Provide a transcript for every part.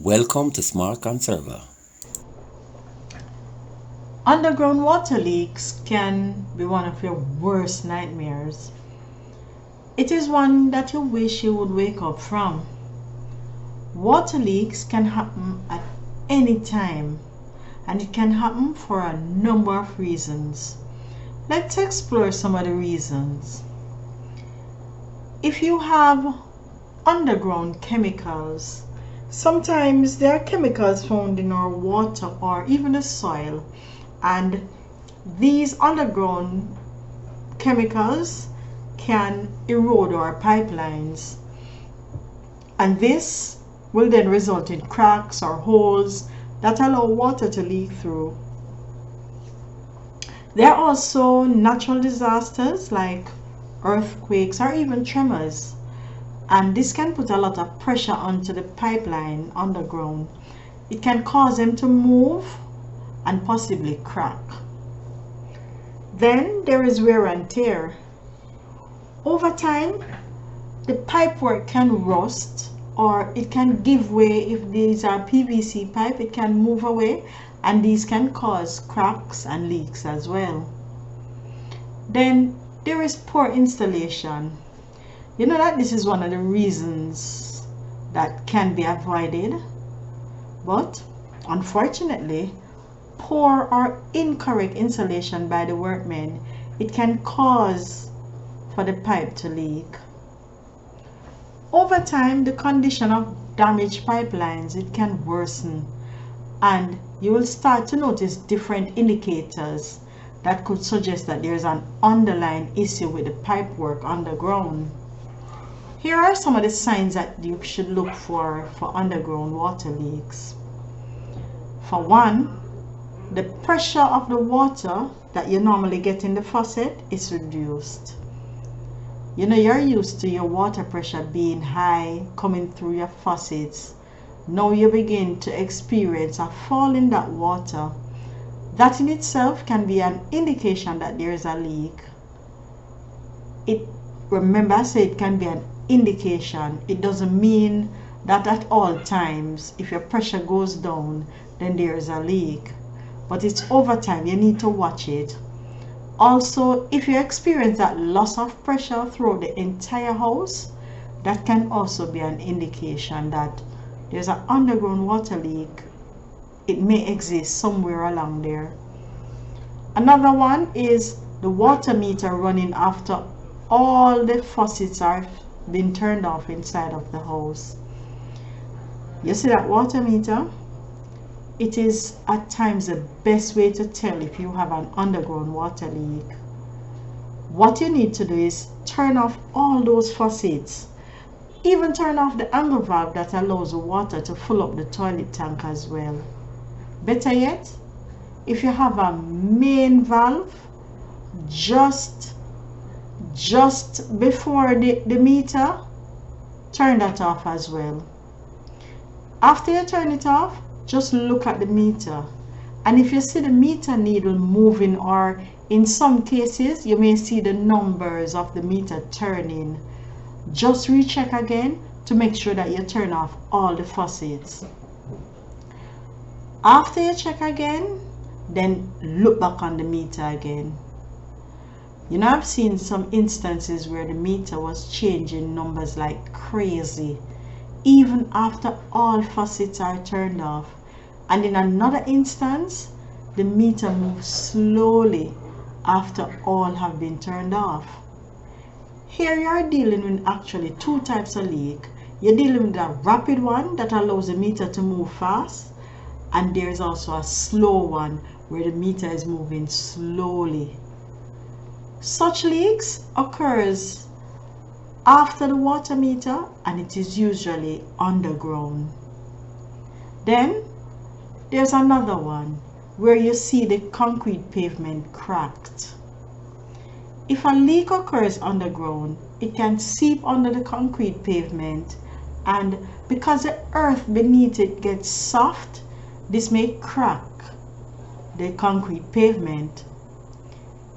Welcome to Smart Conserver. Underground water leaks can be one of your worst nightmares. It is one that you wish you would wake up from. Water leaks can happen at any time, and it can happen for a number of reasons. Let's explore some of the reasons. If you have underground chemicals, sometimes there are chemicals found in our water or even the soil, and these underground chemicals can erode our pipelines, and this will then result in cracks or holes that allow water to leak through. There are also natural disasters like earthquakes or even tremors, and this can put a lot of pressure onto the pipeline underground. It can cause them to move and possibly crack. Then there is wear and tear. Over time, the pipework can rust or it can give way. If these are PVC pipe, it can move away, and these can cause cracks and leaks as well. Then there is poor installation. You know that this is one of the reasons that can be avoided, but unfortunately, poor or incorrect installation by the workmen, it can cause for the pipe to leak. Over time, the condition of damaged pipelines, it can worsen, and you will start to notice different indicators that could suggest that there is an underlying issue with the pipework underground. Here are some of the signs that you should look for underground water leaks. For one, the pressure of the water that you normally get in the faucet is reduced. You know, you're used to your water pressure being high coming through your faucets. Now you begin to experience a fall in that water. That in itself can be an indication that there is a leak. Remember, I said it can be an indication. It doesn't mean that at all times, if your pressure goes down, then there is a leak. But it's over time, you need to watch it. Also, if you experience that loss of pressure throughout the entire house, that can also be an indication that there's an underground water leak. It may exist somewhere along there. Another one is the water meter running after all the faucets are been turned off inside of the house. You see that water meter? It is at times the best way to tell if you have an underground water leak. What you need to do is turn off all those faucets. Even turn off the angle valve that allows the water to fill up the toilet tank as well. Better yet, if you have a main valve just before the meter, turn that off as well. After you turn it off, just look at the meter, and if you see the meter needle moving, or in some cases you may see the numbers of the meter turning, just recheck again to make sure that you turn off all the faucets. After you check again, then look back on the meter again. You know, I've seen some instances where the meter was changing numbers like crazy even after all faucets are turned off, and in another instance the meter moves slowly after all have been turned off. Here you are dealing with actually two types of leak. You're dealing with a rapid one that allows the meter to move fast, and there is also a slow one where the meter is moving slowly. Such leaks occurs after the water meter, and it is usually underground. Then there's another one where you see the concrete pavement cracked. If a leak occurs underground, it can seep under the concrete pavement, and because the earth beneath it gets soft, this may crack the concrete pavement.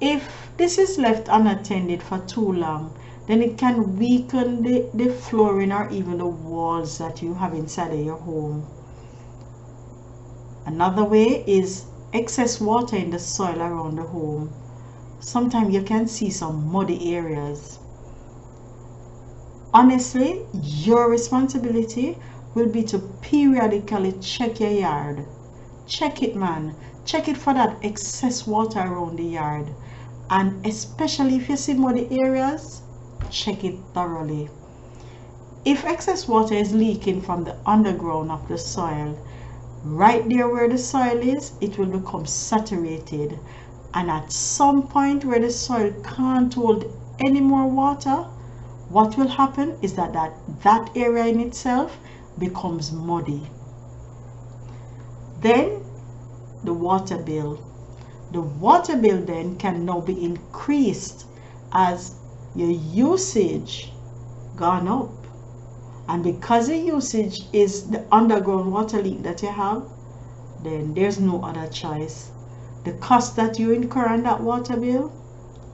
If this is left unattended for too long, then it can weaken the flooring or even the walls that you have inside of your home. Another way is excess water in the soil around the home. Sometimes you can see some muddy areas. Honestly, your responsibility will be to periodically check your yard. Check it, man. Check it for that excess water around the yard. And especially if you see muddy areas, check it thoroughly. If excess water is leaking from the underground of the soil, right there where the soil is, it will become saturated. And at some point where the soil can't hold any more water, what will happen is that area in itself becomes muddy. Then the water bill. The water bill then can now be increased as your usage gone up. And because the usage is the underground water leak that you have, then there's no other choice. The cost that you incur on that water bill,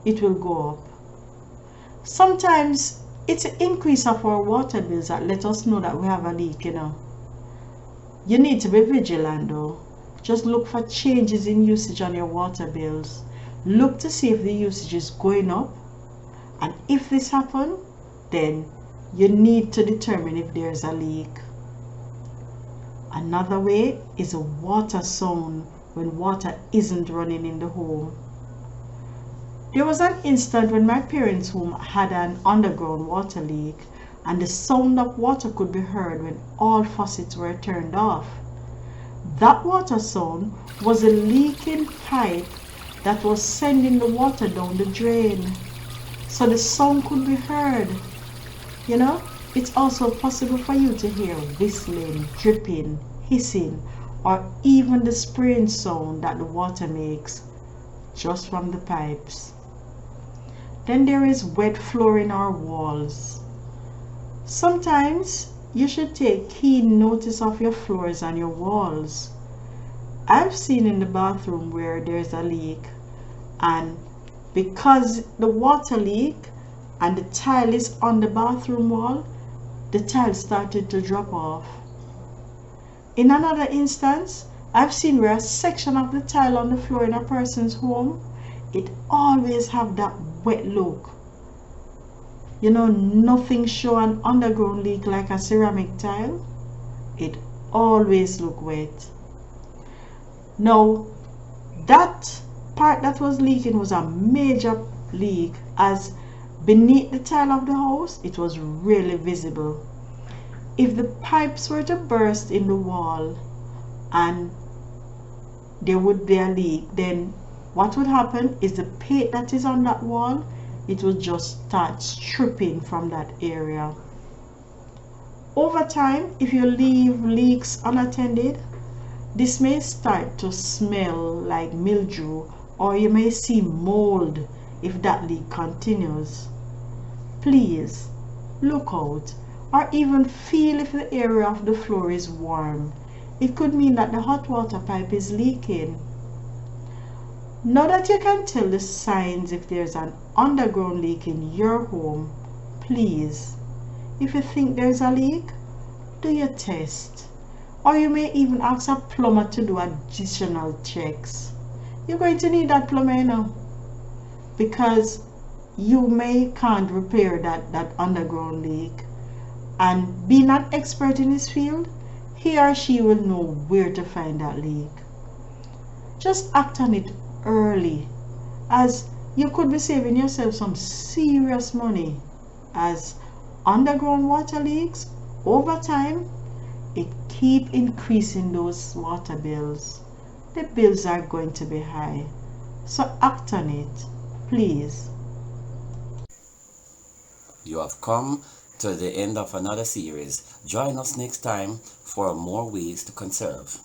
it will go up. Sometimes it's an increase of our water bills that let us know that we have a leak, You need to be vigilant though. Just look for changes in usage on your water bills. Look to see if the usage is going up. And if this happens, then you need to determine if there's a leak. Another way is a water sound when water isn't running in the home. There was an instant when my parents' home had an underground water leak, and the sound of water could be heard when all faucets were turned off. That water sound was a leaking pipe that was sending the water down the drain. So the sound could be heard. It's also possible for you to hear whistling, dripping, hissing, or even the spraying sound that the water makes just from the pipes. Then there is wet flooring or walls. Sometimes you should take keen notice of your floors and your walls. I've seen in the bathroom where there's a leak, and because the water leak and the tile is on the bathroom wall, the tile started to drop off. In another instance, I've seen where a section of the tile on the floor in a person's home, it always have that wet look. Nothing show an underground leak like a ceramic tile. It always look wet. Now, that part that was leaking was a major leak, as beneath the tile of the house, it was really visible. If the pipes were to burst in the wall and there would be a leak, then what would happen is the paint that is on that wall, it will just start stripping from that area. Over time, if you leave leaks unattended, this may start to smell like mildew, or you may see mold if that leak continues. Please look out, or even feel if the area of the floor is warm. It could mean that the hot water pipe is leaking. Now that you can tell the signs if there's an underground leak in your home, please, if you think there's a leak, do your test. Or you may even ask a plumber to do additional checks. You're going to need that plumber, because you can't repair that underground leak. And being an expert in his field, he or she will know where to find that leak. Just act on it early, as you could be saving yourself some serious money, as underground water leaks over time, it keep increasing those water bills. The bills are going to be high, so act on it, please. You have come to the end of another series. Join us next time for more ways to conserve.